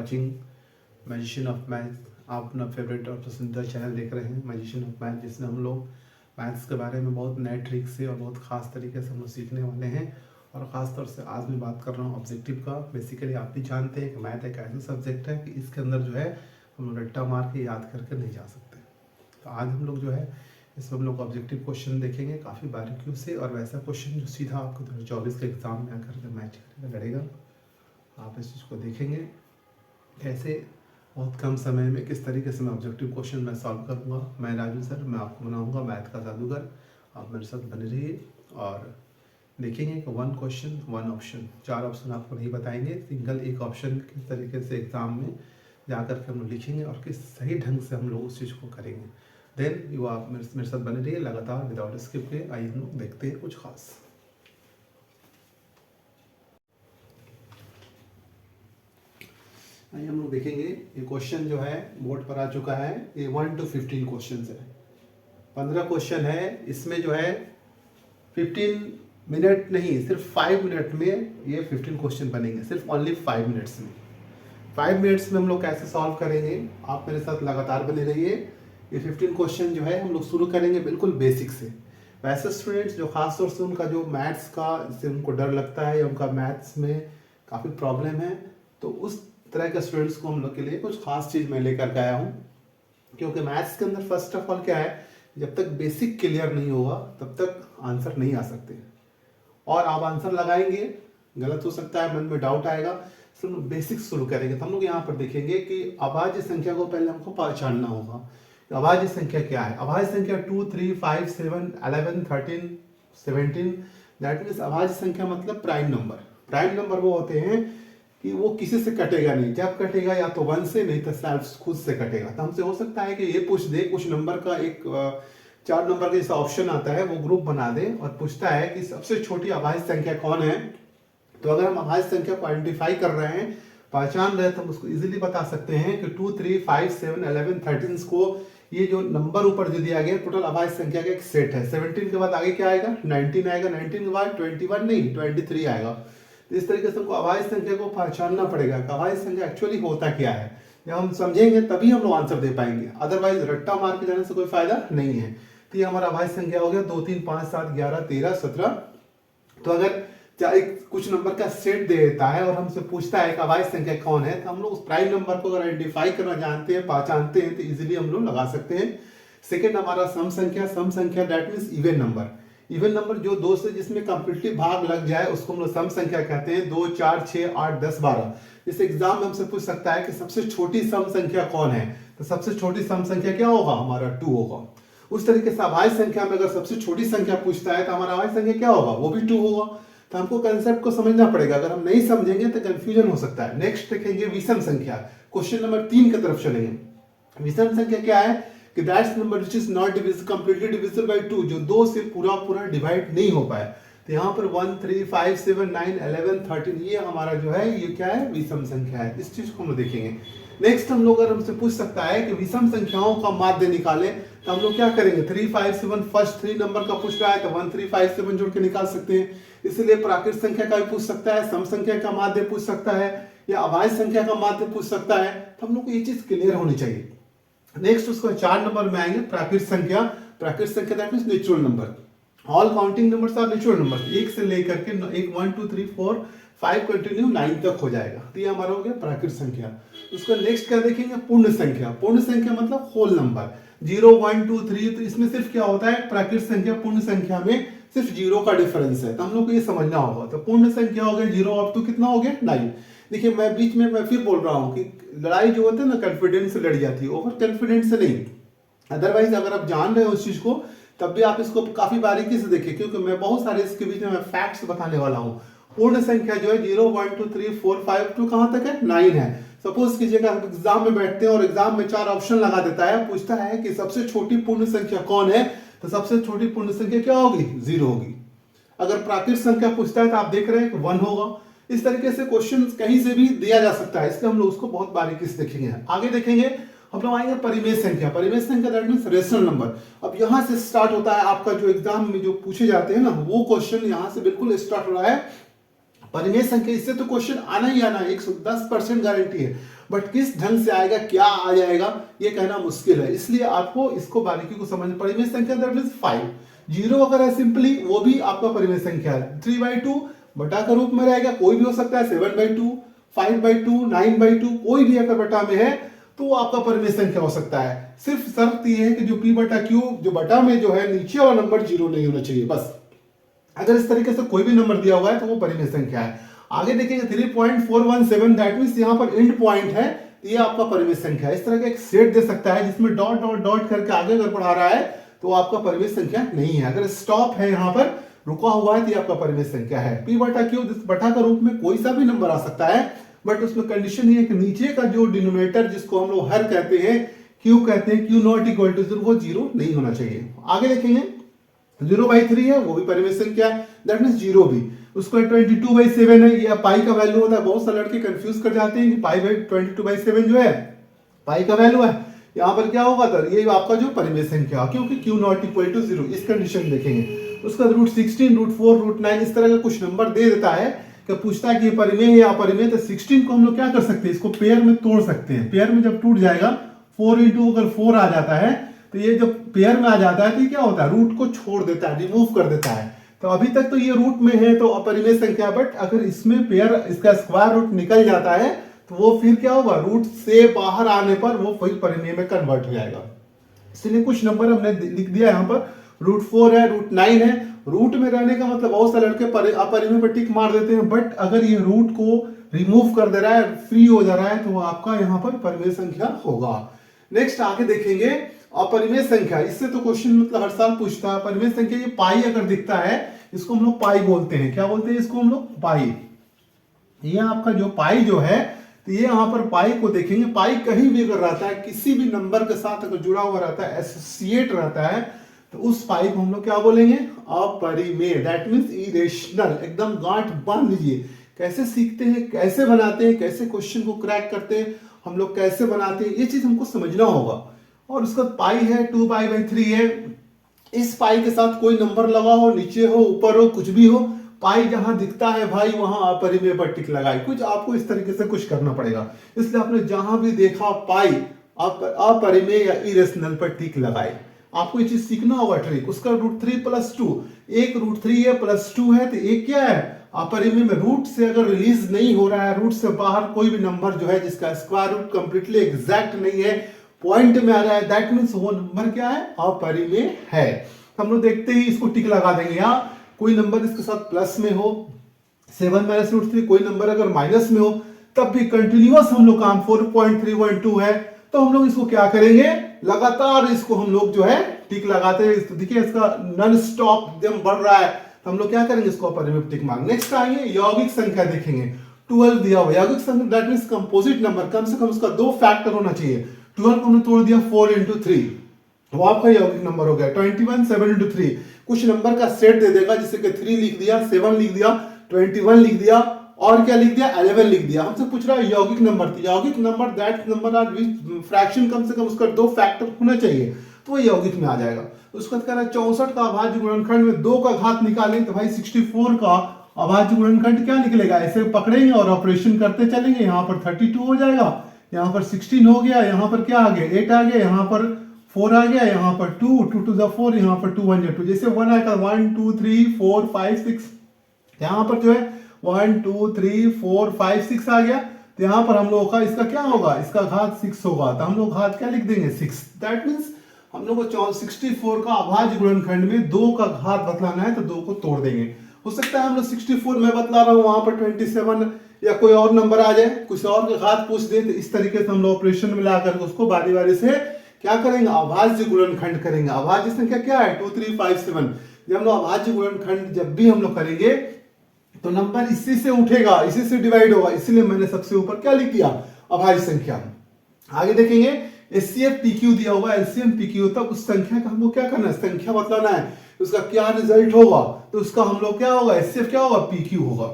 Watching magician of math. आप अपना favourite और पसंदीदा चैनल देख रहे हैं मैजिशियन ऑफ मैथ, जिसमें हम लोग मैथ्स के बारे में बहुत नए ट्रिक से और बहुत ख़ास तरीके से हम लोग सीखने वाले हैं। और ख़ास तौर से आज मैं बात कर रहा हूँ ऑब्जेक्टिव का। बेसिकली आप भी जानते हैं कि मैथ एक ऐसा सब्जेक्ट है कि इसके अंदर जो है हम लोग रट्टा मार के याद करके नहीं जा सकते। तो आज हम लोग जो है इसमें हम लोग ऑब्जेक्टिव क्वेश्चन देखेंगे काफ़ी बारीकियों से, और वैसा क्वेश्चन जो सीधा आपको 2024 के एग्ज़ाम में आकर के मैच करेगा लड़ेगा। आप इस चीज़ को देखेंगे कैसे बहुत कम समय में किस तरीके से मैं ऑब्जेक्टिव क्वेश्चन मैं सॉल्व करूंगा। मैं राजू सर, मैं आपको बनाऊंगा मैथ का जादूगर। आप मेरे साथ बने रहिए और देखेंगे कि 1 क्वेश्चन 1 ऑप्शन, 4 ऑप्शन आपको नहीं बताएंगे, सिंगल एक ऑप्शन किस तरीके से एग्ज़ाम में जा कर के हम लोग लिखेंगे और किस सही ढंग से हम लोग उस चीज़ को करेंगे। देन यू आप मेरे साथ बने रहिए लगातार विदाउट स्किप के। आइए हम लोग देखते हैं कुछ खास। आइए हम लोग देखेंगे ये क्वेश्चन जो है बोर्ड पर आ चुका है। ये 1 to 15 क्वेश्चन है, 15 क्वेश्चन है। इसमें जो है 15 मिनट नहीं, सिर्फ 5 मिनट में ये 15 क्वेश्चन बनेंगे, सिर्फ ओनली 5 मिनट्स में। 5 मिनट्स में हम लोग कैसे सॉल्व करेंगे, आप मेरे साथ लगातार बने रहिए। ये 15 क्वेश्चन जो है हम लोग शुरू करेंगे बिल्कुल बेसिक से। वैसे स्टूडेंट्स जो खास तौर से उनका जो मैथ्स का जिससे उनको डर लगता है या उनका मैथ्स में काफ़ी प्रॉब्लम है, तो उस तरह के स्टूडेंट्स को हम लोग के लिए कुछ खास चीज़ मैं लेकर के आया हूँ। क्योंकि मैथ्स के अंदर फर्स्ट ऑफ ऑल क्या है, जब तक बेसिक क्लियर नहीं होगा तब तक आंसर नहीं आ सकते। और आप आंसर लगाएंगे गलत हो सकता है, मन में डाउट आएगा। तो हम बेसिक शुरू करेंगे। तो हम लोग यहाँ पर देखेंगे कि अभाज्य संख्या को पहले हमको पहचानना होगा। अभाज्य संख्या क्या है? अभाज्य संख्या 2, 3, 5, 7, 11, 13, 17। दैट मीन्स अभाज्य संख्या मतलब प्राइम नंबर। प्राइम नंबर वो होते हैं कि वो किसी से कटेगा नहीं। जब कटेगा या तो 1 से, नहीं तो सेल्फ खुद से कटेगा। तो हमसे हो सकता है कि ये पूछ दे कुछ नंबर का, एक 4 नंबर का जैसा ऑप्शन आता है वो ग्रुप बना दे और पूछता है कि सबसे छोटी अभाज्य संख्या कौन है। तो अगर हम अभाज्य संख्या को आइडेंटिफाई कर रहे हैं, पहचान रहे हैं, तो हम उसको इजीली बता सकते हैं कि 2, 3, 5, 7, 11, 13 को ये जो नंबर ऊपर जो दिया गया टोटल अभाज्य संख्या का एक सेट है। 17 के बाद आगे क्या आएगा? 19 आएगा। 19 के बाद 21 नहीं 23 आएगा। तो इस तरीके से हमको अभाज्य संख्या को पहचानना पड़ेगा कि अभाज्य संख्या एक्चुअली होता क्या है। जब हम समझेंगे तभी हम लोग आंसर दे पाएंगे, अदरवाइज रट्टा मार के जाने से कोई फायदा नहीं है। तो ये हमारा अभाज्य संख्या हो गया 2, 3, 5, 7, 11, 13, 17। तो अगर कुछ नंबर का सेट दे देता है और हमसे पूछता है कि अभाज्य संख्या कौन है, तो हम लोग उस प्राइम नंबर को अगर आइडेंटिफाई करना जानते हैं, पहचानते हैं, तो इजीली हम लोग लगा सकते हैं। सेकेंड हमारा सम संख्या। सम संख्या that means even number. Even number जो 2 से जिसमें कंप्लीटली भाग लग जाए उसको हम लोग सम संख्या कहते हैं। 2, 4, 6, 8, 10, 12। इस एग्जाम में हमसे पूछ सकता है कि सबसे छोटी सम संख्या कौन है, तो सबसे छोटी सम संख्या क्या होगा? हमारा 2 होगा। उस तरीके से अभाज्य संख्या में अगर सबसे छोटी संख्या पूछता है तो हमारा अभाज्य संख्या क्या होगा? वो भी 2 होगा। तो हमको कंसेप्ट को समझना पड़ेगा, अगर हम नहीं समझेंगे तो कंफ्यूजन हो सकता है। नेक्स्ट देखेंगे विषम संख्या। क्वेश्चन नंबर 3 की तरफ चलेंगे। विषम संख्या क्या है कि that's number which is not completely divisible by 2, जो 2 से पूरा डिवाइड नहीं हो पाए। तो यहाँ पर 1, 3, 5, 7, 9, 11, 13 ये हमारा जो है ये क्या है? विषम संख्या है। इस चीज को हम देखेंगे। नेक्स्ट हम लोग अगर हमसे पूछ सकता है कि विषम संख्याओं का माध्य निकाले, तो हम लोग क्या करेंगे? 3, 5, 7 फर्स्ट 3 नंबर का पूछ रहा है तो 1, 3, 5, 7 जोड़ के निकाल सकते हैं। इसलिए प्राकृत संख्या का भी पूछ सकता है, सम संख्या का माध्य पूछ सकता है, या अभाज्य संख्या का माध्य पूछ सकता है। तो हम लोग को ये चीज क्लियर होनी चाहिए। नेक्स्ट उसको 4 नंबर में आएंगे प्राकृत संख्या। प्राकृत संख्या that means natural number. All counting numbers are natural number. 1 से लेकर के 1, 2, 3, 4, 5 कंटिन्यू 9 तक हो जाएगा। तो ये हमारा हो गया प्राकृत संख्या। उसका नेक्स्ट क्या देखेंगे? पूर्ण संख्या। पूर्ण संख्या मतलब होल नंबर। 0, 1, 2, 3। तो इसमें सिर्फ क्या होता है? प्राकृत संख्या पूर्ण संख्या में सिर्फ 0 का डिफरेंस है। तो हम लोग को ये समझना होगा। तो पूर्ण संख्या हो गया 0 अप टू कितना हो गया? 9। देखिए मैं बीच में मैं फिर बोल रहा हूँ कि लड़ाई जो होती है ना कॉन्फिडेंस से लड़ी जाती है, ओवर कॉन्फिडेंस से नहीं। अदरवाइज अगर आप जान रहे हो उस चीज को तब भी आप इसको काफी बारीकी से देखिए, क्योंकि मैं बहुत सारे इसके बीच में मैं फैक्ट्स बताने वाला हूँ। पूर्ण संख्या जो है 0, 1, 2, 3, 4, 5 टू कहां तक है? 9 है। सपोज कीजिएगा आप एग्जाम में बैठते हैं और एग्जाम में 4 ऑप्शन लगा देता है, पूछता है कि सबसे छोटी पूर्ण संख्या कौन है, तो सबसे छोटी पूर्ण संख्या क्या होगी? 0 होगी। अगर प्राकृत संख्या पूछता है तो आप देख रहे हैं कि 1 होगा। इस तरीके से क्वेश्चन कहीं से भी दिया जा सकता है, इसलिए हम लोग उसको बहुत बारीकी से देखेंगे। आगे देखेंगे हम लोग आएंगे परिमेय संख्या। परिमेय संख्या दैट मींस रेशनल नंबर। अब यहां से स्टार्ट होता है आपका जो एग्जाम में जो पूछे जाते हैं ना वो क्वेश्चन, यहां से बिल्कुल स्टार्ट हो रहा है परिमेय संख्या इससे तो क्वेश्चन आना ही आना है, 110% गारंटी है, बट किस ढंग से आएगा, क्या आ जाएगा, ये कहना मुश्किल है। इसलिए आपको इसको बारीकी को समझ, परिमेय संख्या दैट मींस 5, जीरो अगर है सिंपली वो भी आपका परिमेय संख्या है। 3/2 बटा का रूप में रहेगा, कोई भी हो सकता है, 7/2, 5/2, 9/2, कोई भी अगर बटा में है तो वो आपका परिमेय संख्या हो सकता है। सिर्फ शर्त ये है कि जो p/q जो बटा में जो है नीचे वाला नंबर जीरो नहीं होना चाहिए बस। अगर इस तरीके से कोई भी नंबर दिया हुआ है तो वो परिमेय संख्या है। आगे देखेंगे 3.417 दैट मींस यहाँ पर एंड पॉइंट है, तो ये आपका परिमेय संख्या है। इस तरह का एक सेट दे सकता है जिसमें डॉट डॉट डॉट करके आगे अगर बढ़ा रहा है तो आपका परिमेय संख्या नहीं है। अगर स्टॉप है यहाँ पर रुका हुआ है तो ये आपका परिमेय संख्या है। p/q बटा का रूप में कोई सा भी नंबर आ सकता है, बट उसमें कंडीशन ये है कि नीचे का जो डिनोमिनेटर जिसको हम लोग हर कहते हैं, q कहते हैं, q नॉट इक्वल टू 0, वो जीरो नहीं होना चाहिए। आगे देखेंगे 0/3 है, वो भी परिमेय संख्या है, दैट मींस जीरो भी। उसको 22/7 है, ये पाई का वैल्यू होता है। बहुत सारे लड़के कंफ्यूज कर जाते हैं कि पाई 22/7 जो है पाई का वैल्यू है, यहाँ पर क्या होगा, तो ये आपका जो परिमेय संख्या, क्योंकि q नॉट इक्वल टू 0, इस कंडीशन देखेंगे। उसका √16, √4, √9 इस तरह का कुछ नंबर दे देता है कि पूछता है कि ये परिमेय है या अपरिमेय। तो 16 को हम लोग क्या कर सकते हैं, इसको पेयर में तोड़ सकते हैं। पेयर में जब टूट जाएगा 4 × अगर 4 आ जाता है, तो ये जब पेयर में आ जाता है तो ये क्या होता है, रूट को छोड़ देता है, रिमूव कर देता है। तो अभी तक तो ये रूट में है तो अपरिमेय संख्या, बट अगर इसमें पेयर इसका स्क्वायर रूट निकल जाता है तो वो फिर क्या होगा, रूट से बाहर आने पर वो फिर परिमेय में कन्वर्ट हो जाएगा। इसलिए कुछ नंबर हमने लिख दिया यहाँ पर, √4 है, √9 है। रूट में रहने का मतलब बहुत सारे लड़के अपरिमेय पर टिक मार देते हैं, बट अगर ये रूट को रिमूव कर दे रहा है, फ्री हो जा रहा है, तो वो आपका यहाँ पर परिमेय संख्या होगा। नेक्स्ट आगे देखेंगे अपरिमेय संख्या। इससे तो क्वेश्चन मतलब हर साल पूछता है। परिमेय संख्या ये पाई अगर दिखता है, इसको हम लोग पाई बोलते हैं। क्या बोलते हैं इसको हम लोग, पाई। ये आपका जो पाई जो है, तो ये यहाँ पर पाई को देखेंगे, पाई कहीं भी अगर रहता है, किसी भी नंबर के साथ अगर जुड़ा हुआ रहता है, एसोसिएट रहता है, तो उस पाई को हम लोग क्या बोलेंगे, अपरिमेय, दैट मींस इरेशनल। एकदम गांठ बांध लीजिए। कैसे सीखते हैं, कैसे बनाते हैं, कैसे क्वेश्चन को क्रैक करते हैं, हम लोग कैसे बनाते हैं, ये चीज हमको समझना होगा। और उसका पाई है 2π/3 है। इस पाई के साथ कोई नंबर लगा हो, नीचे हो, ऊपर हो, कुछ भी हो, पाई जहां दिखता है भाई वहां अपरिमेय पर टिक लगाए। कुछ आपको इस तरीके से कुछ करना पड़ेगा। इसलिए आपने जहां भी देखा पाई अपरिमेय या इरेशनल पर टिक लगाए। आपको ये चीज सीखना होगा ट्रिक। उसका √3 + 2, एक √3 है +2 है, तो एक क्या है, अपरिमेय में रूट से अगर रिलीज नहीं हो रहा है, रूट से बाहर कोई भी नंबर जो है जिसका स्क्वायर रूट कंप्लीटली एग्जैक्ट नहीं है, पॉइंट में आ रहा है, दैट मींस वो नंबर क्या है, अपरिमेय है। हम लोग देखते ही इसको टिक लगा देंगे। या कोई नंबर इसके साथ प्लस में हो, 7 - √3, कोई नंबर अगर माइनस में हो, तब भी कंटिन्यूअस हम लोग काम 4.312 है, तो हम लोग इसको क्या करेंगे, लगातार इसको हम लोग जो है टिक लगाते हैं। तो देखिए इसका नॉन स्टॉप एकदम बढ़ रहा है, तो हम लोग क्या करेंगे, इसको अपरिमेय टिक मार। नेक्स्ट आएंगे यौगिक संख्या देखेंगे। 12 दिया हुआ यौगिक संख्या, दैट मींस कंपोजिट नंबर, कम से कम उसका 2 फैक्टर होना चाहिए। 12 को हमने तोड़ दिया 4 × 3, वो आपका यौगिक नंबर हो गया। 21 7 × 3, कुछ नंबर का सेट दे देगा, जैसे कि 3 लिख दिया, 7 लिख दिया, 21 लिख दिया, और क्या लिख दिया, 11 लिख दिया। हमसे पूछ रहा है यौगिक नंबर। तो यौगिक number that number are fraction, कम से कम उसका 2 फैक्टर होना चाहिए, तो वो यौगिक में आ जाएगा। उसके बाद कह रहा है 64 का अभाज्य गुणनखंड में 2 का घात निकालें, तो भाई 64 का अभाज्य गुणनखंड क्या निकलेगा, ऐसे पकड़ेंगे और ऑपरेशन करते चलेंगे। यहाँ पर 32 हो जाएगा, यहाँ पर 16 हो गया, यहाँ पर क्या आ गया, 8 आ गया, यहाँ पर 4 आ गया, यहाँ पर 2 2 × 4, यहाँ पर 2 1 2, जैसे 1 आएगा 1 2 3 4 5 6, यहाँ पर जो है 1 2 3 4 5 6 आ गया। तो यहाँ पर हम लोगों का इसका क्या होगा, इसका घात 6 होगा, तो हम लोग घात क्या लिख देंगे, 6। दैट मीन्स हम लोग को 64 का अभाज्य गुणनखंड में 2 का घात बतलाना है, तो 2 को तोड़ देंगे। हो सकता है हम लोग 64 में बतला रहा हूँ, वहां पर 27 या कोई और नंबर आ जाए, कुछ और का घात पूछ दे, तो इस तरीके से हम लोग ऑपरेशन में लाकर उसको बारी बारी से क्या करेंगे, अभाज्य गुणनखंड करेंगे। अभाज्य संख्या क्या है, 2 3 5 7। जब हम लोग अभाज्य गुणनखंड जब भी हम लोग करेंगे तो नंबर इसी से उठेगा, इसी से डिवाइड होगा, इसलिए मैंने सबसे ऊपर क्या लिख दिया, अभाज्य संख्या। आगे देखेंगे एचसीएफ पीक्यू दिया हुआ है, एलसीएम पीक्यू, तब उस संख्या का हमको क्या करना है, संख्या बतलाना है, उसका क्या रिजल्ट होगा, तो उसका हम लोग क्या होगा, एचसीएफ क्या होगा, पीक्यू होगा।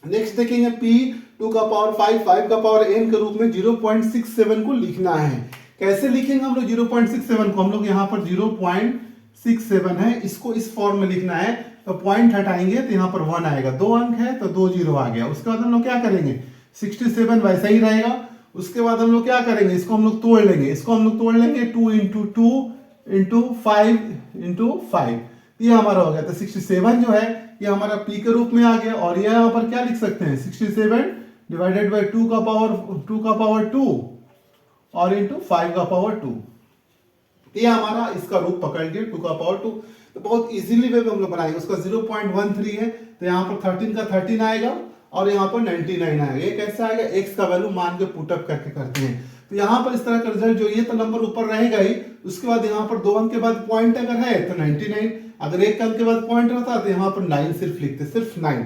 नेक्स्ट देखेंगे p 2 का पावर 5 5 का पावर n के रूप में 0.67 को लिखना है। कैसे लिखेंगे हम लोग 0.67 को, हम लोग यहाँ पर 0.67 है, इसको इस फॉर्म में लिखना है। तो पॉइंट हटाएंगे तो यहाँ पर 1 आएगा, 2 अंक है तो 2 जीरो आ गया। उसके बाद हम लोग क्या करेंगे, 67 वैसा ही रहेगा। उसके बाद हम लोग क्या करेंगे, इसको हम लोग तोड़ लेंगे, इसको हम लोग तोड़ लेंगे 2 इंटू 2 इंटू 5 इंटू 5, ये हमारा हो गया। तो 67 जो है ये हमारा p के रूप में आ गया, और ये यहाँ पर क्या लिख सकते हैं, 67 डिवाइडेड बाई 2 का पावर 2 और इंटू 5 का पावर 2, ये हमारा इसका रूप पकड़ के 2 का पावर 2। तो बहुत इजीली वे में हम लोग बनाएंगे। उसका 0.13 है तो यहाँ पर 13 का 13 आएगा और यहाँ पर 99 आएगा। ये कैसे आएगा, x का वैल्यू मान के पुटअप करके करते हैं। तो यहाँ पर इस तरह का रिजल्ट जो, ये तो नंबर ऊपर रहेगा ही। उसके बाद यहाँ पर 2 अंक के बाद पॉइंट अगर है तो 99, अगर 1 अंक के बाद पॉइंट रहता तो यहाँ पर 9 सिर्फ लिखते, सिर्फ 9।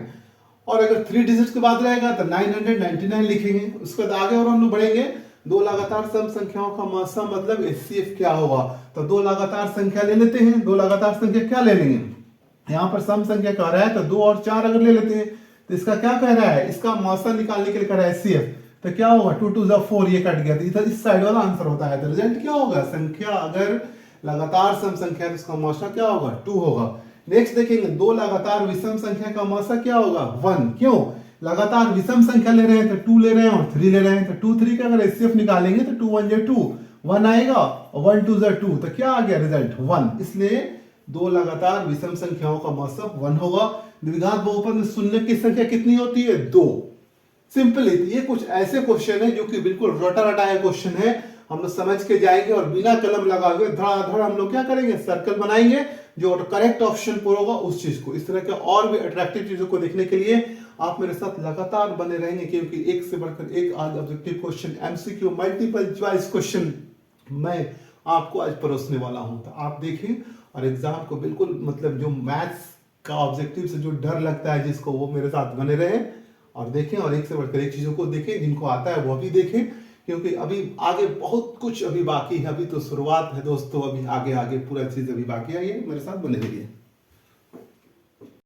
और अगर 3 डिजिट्स के बाद रहेगा तो 999 लिखेंगे। उसके बाद आगे और हम लोग बढ़ेंगे। 2 लगातार सम संख्याओं का मासा मतलब HCF क्या होगा, तो 2 लगातार संख्या ले लेते हैं। 2 लगातार संख्या क्या ले लेंगे, यहाँ पर सम संख्या कह रहा है तो 2 और 4 अगर ले लेते हैं तो इसका क्या कह रहा है, इसका मासा निकालने के लिए कह रहा है HCF, तो क्या होगा 2 2 4, ये कट गया तो इधर इस साइड वाला आंसर होता है। तो रिजल्ट क्या होगा, संख्या अगर लगातार सम संख्या है तो उसका मासा क्या होगा, 2 होगा। नेक्स्ट देखेंगे 2 लगातार विषम संख्या का मासा क्या होगा, 1। क्यों, लगातार विषम संख्या ले रहे हैं तो 2 ले रहे हैं और 3 ले रहे हैं, तो 2 3 का अगर HCF निकालेंगे तो 2 1 जा 2, 1 आएगा और 1 2 जा 2, तो क्या आ गया रिजल्ट 1। इसलिए 2 लगातार विषम संख्याओं का मासा 1 होगा। द्विघात बहुपद में शून्य की संख्या कितनी होती है, 2। सिंपल है। ये कुछ ऐसे क्वेश्चन है जो कि बिल्कुल रटा रटाया क्वेश्चन है, हम लोग समझ के जाएंगे और बिना कलम लगाए हुए धड़ाधड़ हम लोग क्या करेंगे, सर्कल बनाएंगे, जो करेक्ट ऑप्शन पर होगा उस चीज को। इस तरह के और भी अट्रैक्टिव चीजों को देखने के लिए आप मेरे साथ लगातार बने रहेंगे, क्योंकि एक से बढ़कर एक आज objective question, MCQ, multiple choice question मैं आपको आज परोसने वाला हूं। तो आप देखें और एग्जाम को बिल्कुल मतलब जो मैथ्स का ऑब्जेक्टिव से जो डर लगता है जिसको, वो मेरे साथ बने रहे और देखें, और एक से बढ़कर एक चीजों को देखें। जिनको आता है वो भी देखें, क्योंकि अभी आगे बहुत कुछ अभी बाकी है। अभी तो शुरुआत है दोस्तों, अभी आगे आगे पूरा चीज अभी बाकी है। ये मेरे साथ बने रहिए।